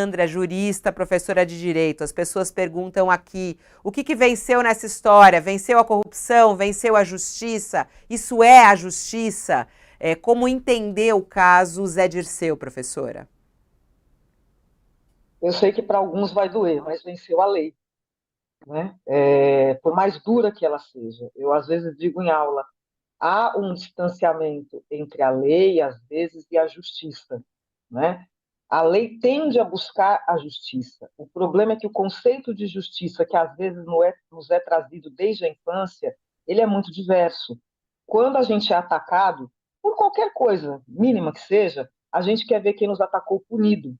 Sandra, jurista, professora de direito. As pessoas perguntam aqui, o que venceu nessa história? Venceu a corrupção? Venceu a justiça? Isso é a justiça? Como entender o caso Zé Dirceu, professora? Eu sei que para alguns vai doer, mas venceu a lei, né? Por mais dura que ela seja. Eu, às vezes, digo em aula, há um distanciamento entre a lei, às vezes, e a justiça, né? A lei tende a buscar a justiça. O problema é que o conceito de justiça, que às vezes nos é trazido desde a infância, ele é muito diverso. Quando a gente é atacado, por qualquer coisa mínima que seja, a gente quer ver quem nos atacou punido.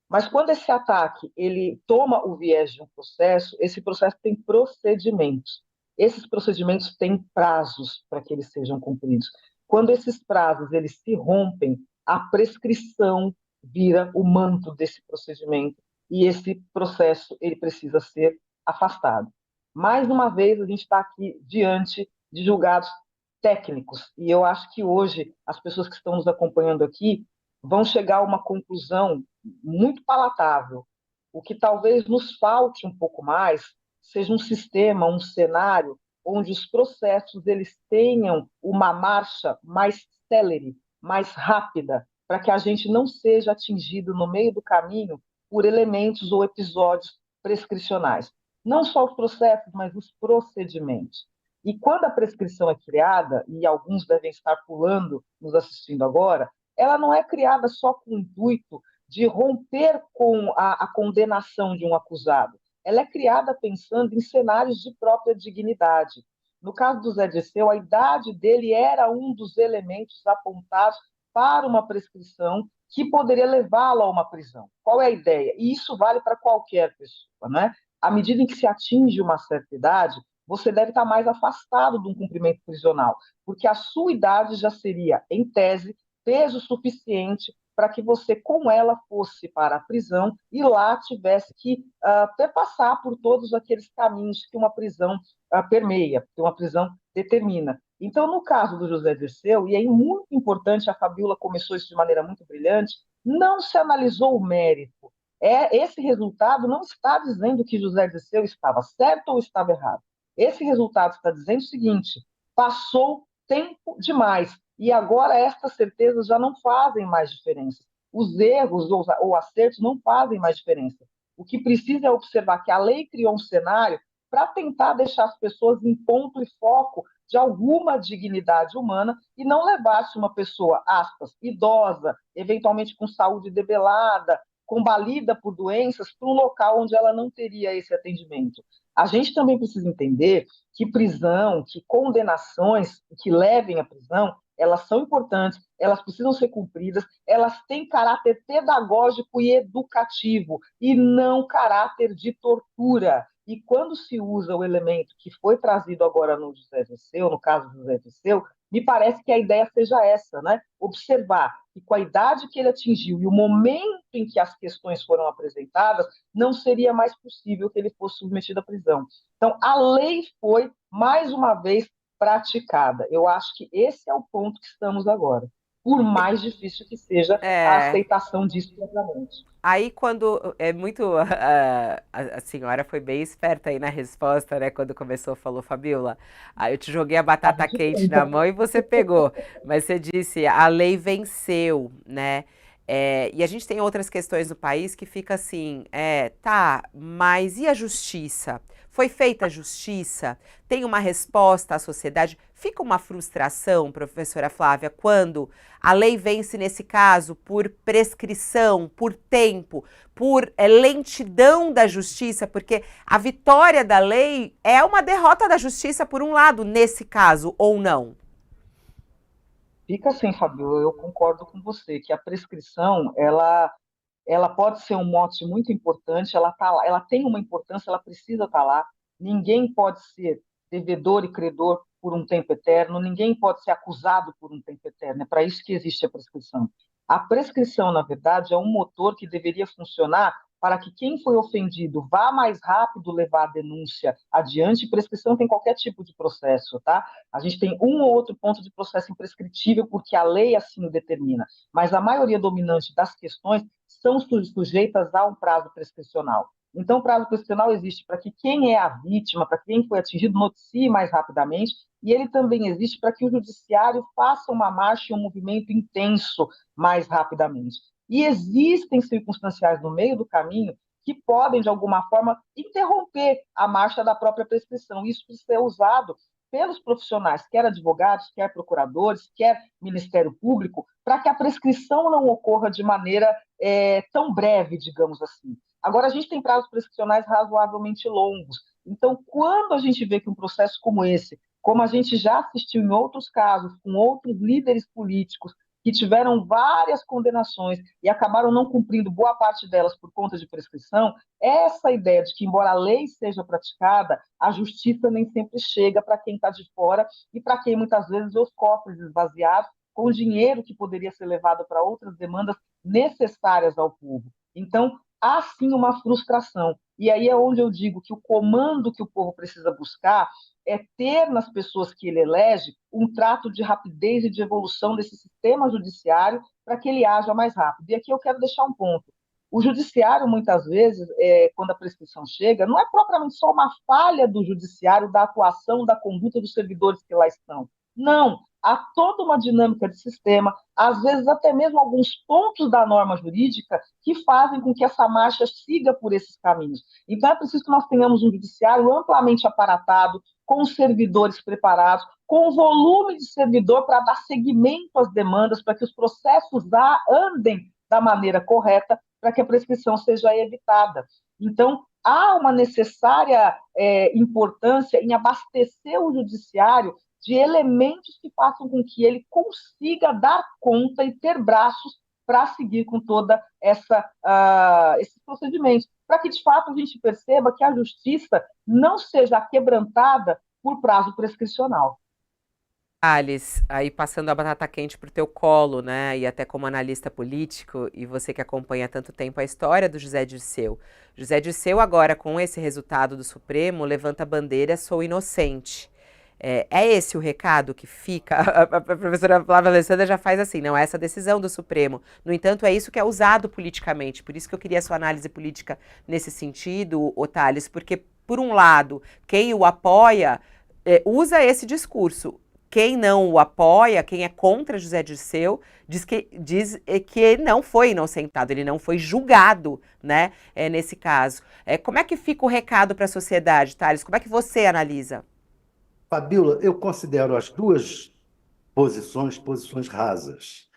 Mas quando esse ataque ele toma o viés de um processo, esse processo tem procedimentos. Esses procedimentos têm prazos para que eles sejam cumpridos. Quando esses prazos eles se rompem, a prescrição vira o manto desse procedimento e esse processo ele precisa ser afastado. Mais uma vez, a gente está aqui diante de julgados técnicos e eu acho que hoje as pessoas que estão nos acompanhando aqui vão chegar a uma conclusão muito palatável. O que talvez nos falte um pouco mais seja um sistema, um cenário onde os processos eles tenham uma marcha mais célere, mais rápida, para que a gente não seja atingido no meio do caminho por elementos ou episódios prescricionais. Não só os processos, mas os procedimentos. E quando a prescrição é criada, e alguns devem estar pulando, nos assistindo agora, ela não é criada só com o intuito de romper com a condenação de um acusado. Ela é criada pensando em cenários de própria dignidade. No caso do Zé Dirceu, a idade dele era um dos elementos apontados para uma prescrição que poderia levá-lo a uma prisão. Qual é a ideia? E isso vale para qualquer pessoa, né? À medida em que se atinge uma certa idade, você deve estar mais afastado de um cumprimento prisional, porque a sua idade já seria, em tese, peso suficiente para que você, com ela, fosse para a prisão e lá tivesse que perpassar por todos aqueles caminhos que uma prisão permeia, que uma prisão determina. Então, no caso do José Dirceu, e é muito importante, a Fabiola começou isso de maneira muito brilhante, não se analisou o mérito. Esse resultado não está dizendo que José Dirceu estava certo ou estava errado. Esse resultado está dizendo o seguinte: passou tempo demais e agora estas certezas já não fazem mais diferença. Os erros ou acertos não fazem mais diferença. O que precisa é observar que a lei criou um cenário para tentar deixar as pessoas em ponto e foco de alguma dignidade humana e não levasse uma pessoa, aspas, idosa, eventualmente com saúde debelada, combalida por doenças, para um local onde ela não teria esse atendimento. A gente também precisa entender que prisão, que condenações que levem à prisão, elas são importantes, elas precisam ser cumpridas, elas têm caráter pedagógico e educativo, e não caráter de tortura. E quando se usa o elemento que foi trazido agora no José Dirceu, no caso do José Dirceu, me parece que a ideia seja essa, né? Observar que com a idade que ele atingiu e o momento em que as questões foram apresentadas, não seria mais possível que ele fosse submetido à prisão. Então, a lei foi, mais uma vez, praticada. Eu acho que esse é o ponto que estamos agora, por mais difícil que seja a É, aceitação disso propriamente. Aí quando é muito a senhora foi bem esperta aí na resposta, né? Quando começou, falou, Fabiola, aí eu te joguei a A batata gente quente na tenta, né? mão e você pegou. Mas você disse, a lei venceu, né? E a gente tem outras questões no país que fica assim, tá, mas e a justiça? Foi feita a justiça? Tem uma resposta à sociedade? Fica uma frustração, professora Flávia, quando a lei vence, nesse caso, por prescrição, por tempo, por lentidão da justiça, porque a vitória da lei é uma derrota da justiça, por um lado, nesse caso, ou não? Fica assim, Fabio, eu concordo com você que a prescrição, ela pode ser um mote muito importante, ela tá lá, ela tem uma importância, ela precisa estar lá. Ninguém pode ser devedor e credor por um tempo eterno, ninguém pode ser acusado por um tempo eterno. É para isso que existe a prescrição. A prescrição, na verdade, é um motor que deveria funcionar para que quem foi ofendido vá mais rápido levar a denúncia adiante. Prescrição tem qualquer tipo de processo, tá? A gente tem um ou outro ponto de processo imprescritível porque a lei assim o determina, mas a maioria dominante das questões são sujeitas a um prazo prescricional. Então, o prazo prescricional existe para que quem é a vítima, para quem foi atingido, noticie mais rapidamente, e ele também existe para que o judiciário faça uma marcha e um movimento intenso mais rapidamente. E existem circunstanciais no meio do caminho que podem, de alguma forma, interromper a marcha da própria prescrição. Isso precisa ser usado pelos profissionais, quer advogados, quer procuradores, quer Ministério Público, para que a prescrição não ocorra de maneira tão breve, digamos assim. Agora, a gente tem prazos prescricionais razoavelmente longos. Então, quando a gente vê que um processo como esse, como a gente já assistiu em outros casos, com outros líderes políticos, que tiveram várias condenações e acabaram não cumprindo boa parte delas por conta de prescrição, essa ideia de que, embora a lei seja praticada, a justiça nem sempre chega para quem está de fora e para quem muitas vezes vê os cofres esvaziados com o dinheiro que poderia ser levado para outras demandas necessárias ao povo. Então, há sim uma frustração. E aí é onde eu digo que o comando que o povo precisa buscar é ter nas pessoas que ele elege um trato de rapidez e de evolução desse sistema judiciário para que ele haja mais rápido. E aqui eu quero deixar um ponto. O judiciário, muitas vezes, quando a prescrição chega, não é propriamente só uma falha do judiciário, da atuação, da conduta dos servidores que lá estão. Não, há toda uma dinâmica de sistema, às vezes até mesmo alguns pontos da norma jurídica que fazem com que essa marcha siga por esses caminhos. Então é preciso que nós tenhamos um judiciário amplamente aparatado, com os servidores preparados, com o volume de servidor para dar seguimento às demandas, para que os processos andem da maneira correta, para que a prescrição seja evitada. Então, há uma necessária importância em abastecer o judiciário de elementos que façam com que ele consiga dar conta e ter braços para seguir com toda esses procedimentos, para que de fato a gente perceba que a justiça não seja quebrantada por prazo prescricional. Alice, aí passando a batata quente pro teu colo, né? E até como analista político, e você que acompanha há tanto tempo a história do José Dirceu. José Dirceu, agora, com esse resultado do Supremo, levanta a bandeira, sou inocente. É esse o recado que fica? A professora Flávia Alessandra já faz assim, não é essa decisão do Supremo. No entanto, é isso que é usado politicamente. Por isso que eu queria a sua análise política nesse sentido, Otales, porque, por um lado, quem o apoia usa esse discurso. Quem não o apoia, quem é contra José Dirceu, diz que ele não foi inocentado, ele não foi julgado, né, nesse caso. Como é que fica o recado para a sociedade, Thales? Como é que você analisa? Fabíola, eu considero as duas posições rasas.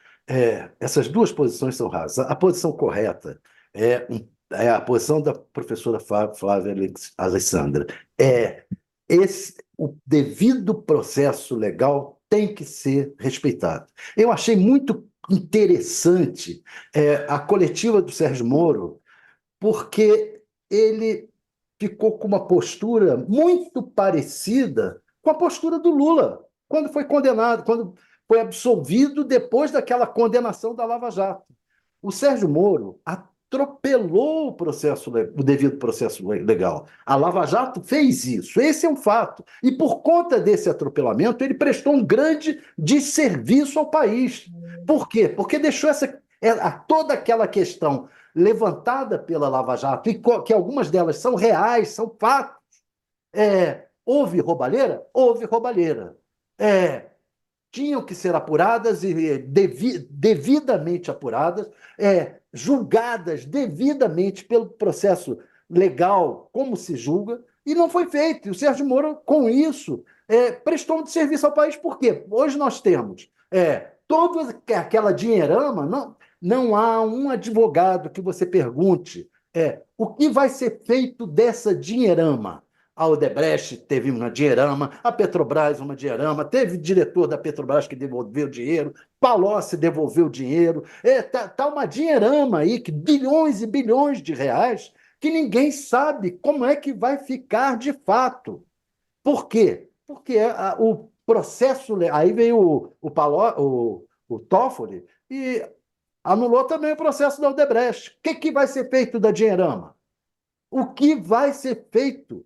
Essas duas posições são rasas. A posição correta é a posição da professora Flávia Alessandra. O devido processo legal tem que ser respeitado. Eu achei muito interessante a coletiva do Sérgio Moro, porque ele ficou com uma postura muito parecida com a postura do Lula, quando foi condenado, quando foi absolvido depois daquela condenação da Lava Jato. O Sérgio Moro atropelou o devido processo legal. A Lava Jato fez isso, esse é um fato. E por conta desse atropelamento, ele prestou um grande desserviço ao país. Por quê? Porque deixou toda aquela questão levantada pela Lava Jato, e que algumas delas são reais, são fatos. Houve roubalheira? Houve roubalheira. Tinham que ser apuradas e devidamente apuradas, julgadas devidamente pelo processo legal, como se julga, e não foi feito. E o Sérgio Moro, com isso, prestou um serviço ao país. Por quê? Hoje nós temos toda aquela dinheirama, não há um advogado que você pergunte o que vai ser feito dessa dinheirama. A Odebrecht teve uma dinheirama, a Petrobras uma dinheirama, teve diretor da Petrobras que devolveu dinheiro, Palocci devolveu dinheiro, tá uma dinheirama aí, que bilhões e bilhões de reais, que ninguém sabe como é que vai ficar de fato. Por quê? Porque o processo... Aí veio o Toffoli e anulou também o processo da Odebrecht. O que vai ser feito da dinheirama? O que vai ser feito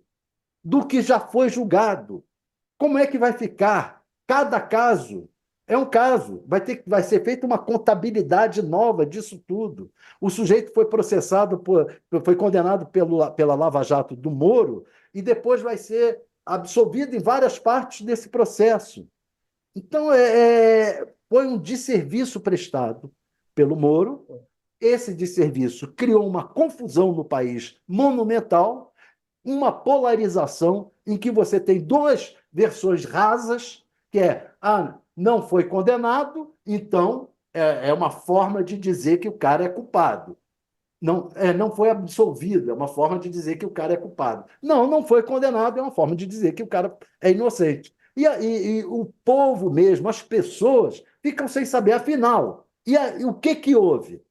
do que já foi julgado? Como é que vai ficar? Cada caso É um caso. Vai ser feita uma contabilidade nova disso tudo. O sujeito foi processado, foi condenado pela Lava Jato do Moro e depois vai ser absolvido em várias partes desse processo. Então, foi um desserviço prestado pelo Moro. Esse desserviço criou uma confusão no país monumental, uma polarização em que você tem duas versões rasas, que não foi condenado, então é uma forma de dizer que o cara é culpado. Não, não foi absolvido, é uma forma de dizer que o cara é culpado. Não, não foi condenado, é uma forma de dizer que o cara é inocente. E o povo mesmo, as pessoas, ficam sem saber, afinal, e o que que houve?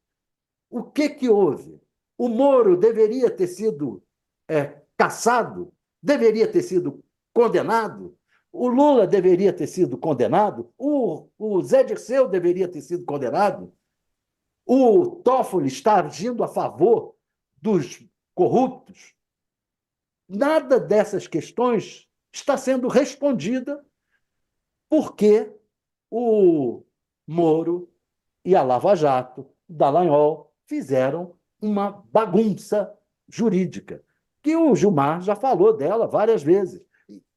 O que que houve? O Moro deveria ter sido cassado? Deveria ter sido condenado? O Lula deveria ter sido condenado? O Zé Dirceu deveria ter sido condenado? O Toffoli está agindo a favor dos corruptos? Nada dessas questões está sendo respondida porque o Moro e a Lava Jato, Dallagnol, fizeram uma bagunça jurídica, que o Gilmar já falou dela várias vezes.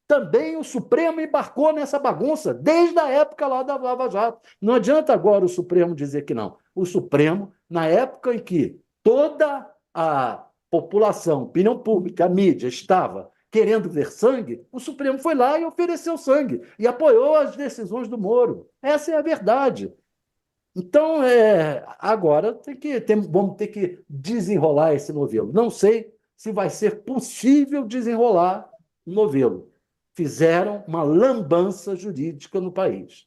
Também o Supremo embarcou nessa bagunça, desde a época lá da Lava Jato. Não adianta agora o Supremo dizer que não. O Supremo, na época em que toda a população, opinião pública, a mídia estava querendo ver sangue, o Supremo foi lá e ofereceu sangue e apoiou as decisões do Moro. Essa é a verdade. Então, agora vamos ter que desenrolar esse novelo. Não sei se vai ser possível desenrolar o novelo. Fizeram uma lambança jurídica no país.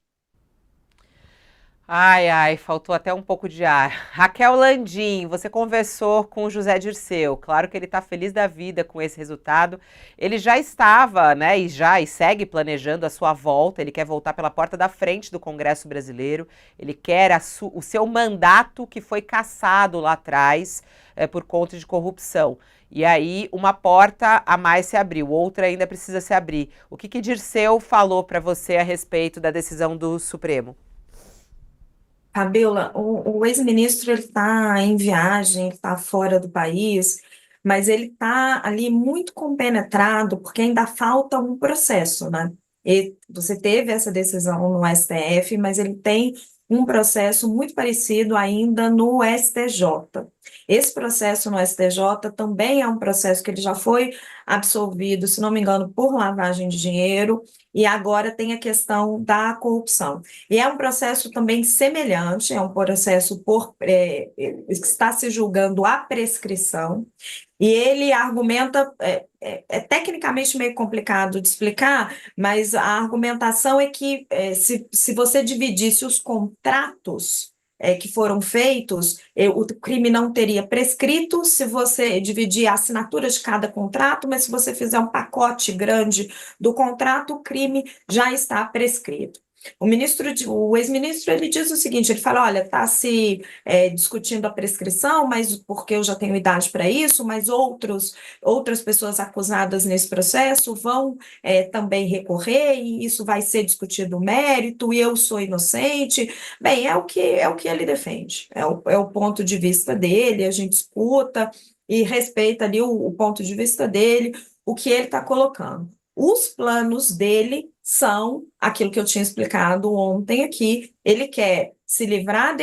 Ai, ai, faltou até um pouco de ar. Raquel Landim, você conversou com o José Dirceu. Claro que ele está feliz da vida com esse resultado. Ele já estava, né, e segue planejando a sua volta. Ele quer voltar pela porta da frente do Congresso Brasileiro. Ele quer o seu mandato que foi cassado lá atrás por conta de corrupção. E aí uma porta a mais se abriu, outra ainda precisa se abrir. O que Dirceu falou para você a respeito da decisão do Supremo? Fabiola, o ex-ministro ele está em viagem, ele está fora do país, mas ele está ali muito compenetrado, porque ainda falta um processo, né? E você teve essa decisão no STF, mas ele tem um processo muito parecido ainda no STJ. Esse processo no STJ também é um processo que ele já foi absolvido, se não me engano, por lavagem de dinheiro, e agora tem a questão da corrupção. E é um processo também semelhante, é um processo que está se julgando a prescrição, e ele argumenta, é tecnicamente meio complicado de explicar, mas a argumentação é que se você dividisse os contratos que foram feitos, o crime não teria prescrito se você dividir a assinatura de cada contrato, mas se você fizer um pacote grande do contrato, o crime já está prescrito. O ex-ministro, ele diz o seguinte, ele fala, olha, está se discutindo a prescrição, mas porque eu já tenho idade para isso, mas outras pessoas acusadas nesse processo vão também recorrer, e isso vai ser discutido o mérito, e eu sou inocente. Bem, é o que ele defende, é o ponto de vista dele, a gente escuta e respeita ali o ponto de vista dele, o que ele está colocando. Os planos dele são aquilo que eu tinha explicado ontem aqui. Ele quer se livrar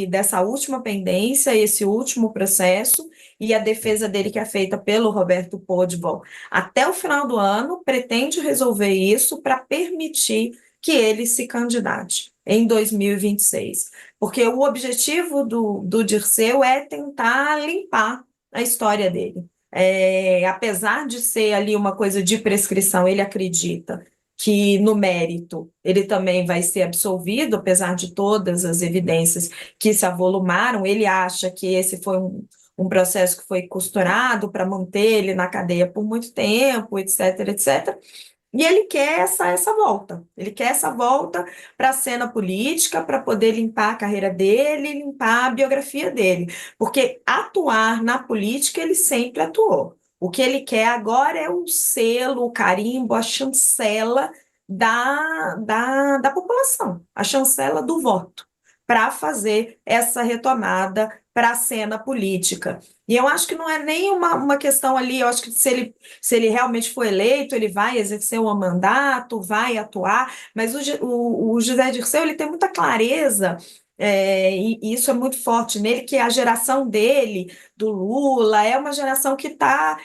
dessa última pendência, esse último processo, e a defesa dele, que é feita pelo Roberto Podbol, até o final do ano, pretende resolver isso para permitir que ele se candidate em 2026. Porque o objetivo do Dirceu é tentar limpar a história dele. Apesar de ser ali uma coisa de prescrição, ele acredita que no mérito ele também vai ser absolvido, apesar de todas as evidências que se avolumaram. Ele acha que esse foi um processo que foi costurado para manter ele na cadeia por muito tempo, etc, etc. E ele quer essa volta. Ele quer essa volta para a cena política, para poder limpar a carreira dele, limpar a biografia dele. Porque atuar na política ele sempre atuou. O que ele quer agora é o selo, o carimbo, a chancela da população, a chancela do voto, para fazer essa retomada para a cena política. E eu acho que não é nem uma questão ali, eu acho que se ele realmente for eleito, ele vai exercer um mandato, vai atuar, mas o José Dirceu ele tem muita clareza, e isso é muito forte nele, que a geração dele, do Lula, é uma geração que está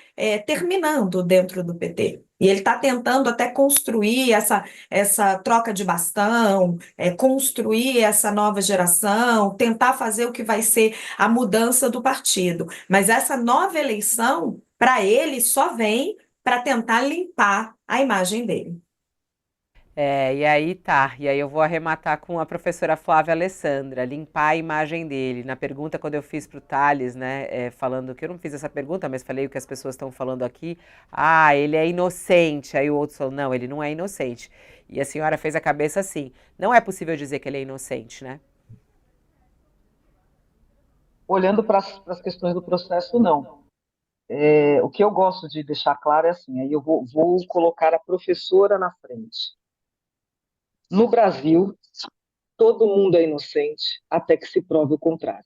terminando dentro do PT. E ele está tentando até construir essa troca de bastão, construir essa nova geração, tentar fazer o que vai ser a mudança do partido. Mas essa nova eleição, para ele, só vem para tentar limpar a imagem dele. E aí tá. E aí eu vou arrematar com a professora Flávia Alessandra, limpar a imagem dele. Na pergunta, quando eu fiz para o Thales, né, falando que eu não fiz essa pergunta, mas falei o que as pessoas estão falando aqui. Ah, ele é inocente. Aí o outro falou, não, ele não é inocente. E a senhora fez a cabeça assim. Não é possível dizer que ele é inocente, né? Olhando para as questões do processo, não. O que eu gosto de deixar claro é assim, aí eu vou colocar a professora na frente. No Brasil, todo mundo é inocente até que se prove o contrário.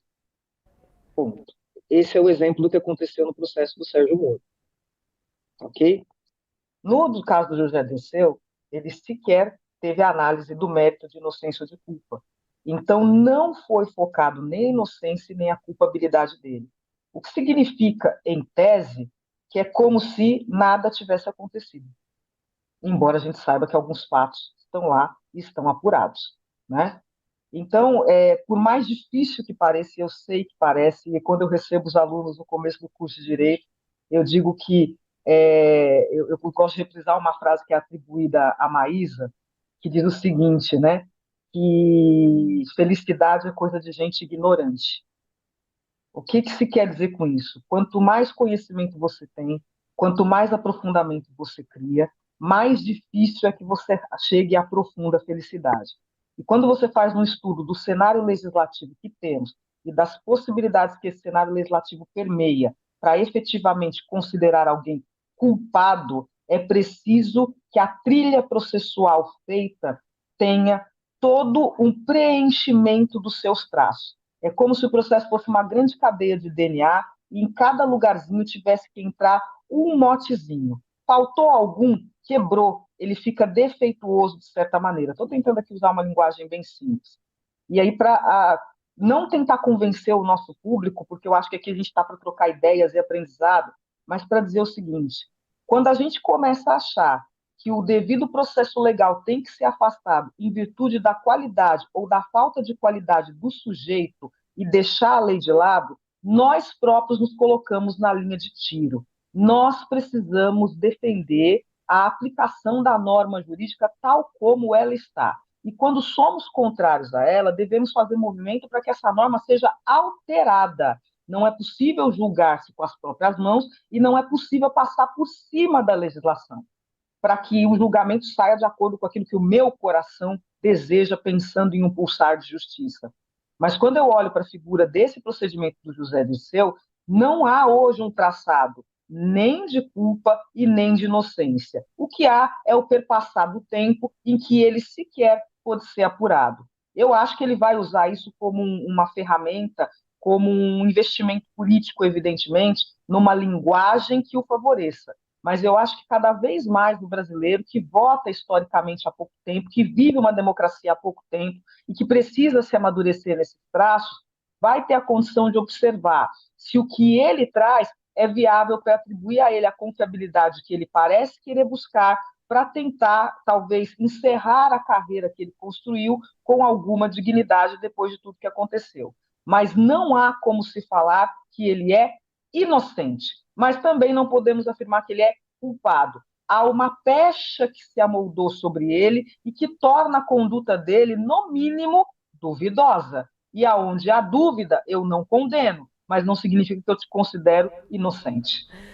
Ponto. Esse é o exemplo do que aconteceu no processo do Sérgio Moro, ok? No caso do José Dirceu, ele sequer teve a análise do mérito de inocência ou de culpa. Então, não foi focado nem a inocência nem a culpabilidade dele. O que significa, em tese, que é como se nada tivesse acontecido. Embora a gente saiba que alguns fatos estão lá e estão apurados, né? Então, por mais difícil que pareça, eu sei que parece, e quando eu recebo os alunos no começo do curso de Direito, eu digo que eu gosto de reprisar uma frase que é atribuída a Maísa, que diz o seguinte, né? Que felicidade é coisa de gente ignorante. O que que se quer dizer com isso? Quanto mais conhecimento você tem, quanto mais aprofundamento você cria, mais difícil é que você chegue à profunda felicidade. E quando você faz um estudo do cenário legislativo que temos e das possibilidades que esse cenário legislativo permeia para efetivamente considerar alguém culpado, é preciso que a trilha processual feita tenha todo um preenchimento dos seus traços. É como se o processo fosse uma grande cadeia de DNA e em cada lugarzinho tivesse que entrar um motezinho. Faltou algum, quebrou, ele fica defeituoso de certa maneira. Estou tentando aqui usar uma linguagem bem simples. E aí, para não tentar convencer o nosso público, porque eu acho que aqui a gente está para trocar ideias e aprendizado, mas para dizer o seguinte: quando a gente começa a achar que o devido processo legal tem que ser afastado em virtude da qualidade ou da falta de qualidade do sujeito e deixar a lei de lado, nós próprios nos colocamos na linha de tiro. Nós precisamos defender a aplicação da norma jurídica tal como ela está. E quando somos contrários a ela, devemos fazer movimento para que essa norma seja alterada. Não é possível julgar-se com as próprias mãos e não é possível passar por cima da legislação para que o julgamento saia de acordo com aquilo que o meu coração deseja, pensando em um pulsar de justiça. Mas quando eu olho para a figura desse procedimento do José Dirceu, não há hoje um traçado nem de culpa e nem de inocência. O que há é o perpassar do tempo em que ele sequer pode ser apurado. Eu acho que ele vai usar isso como uma ferramenta, como um investimento político, evidentemente, numa linguagem que o favoreça. Mas eu acho que cada vez mais o brasileiro que vota historicamente há pouco tempo, que vive uma democracia há pouco tempo e que precisa se amadurecer nesses traços, vai ter a condição de observar se o que ele traz é viável para atribuir a ele a confiabilidade que ele parece querer buscar para tentar, talvez, encerrar a carreira que ele construiu com alguma dignidade depois de tudo que aconteceu. Mas não há como se falar que ele é inocente, mas também não podemos afirmar que ele é culpado. Há uma pecha que se amoldou sobre ele e que torna a conduta dele, no mínimo, duvidosa. E aonde há dúvida, eu não condeno, mas não significa que eu te considero inocente.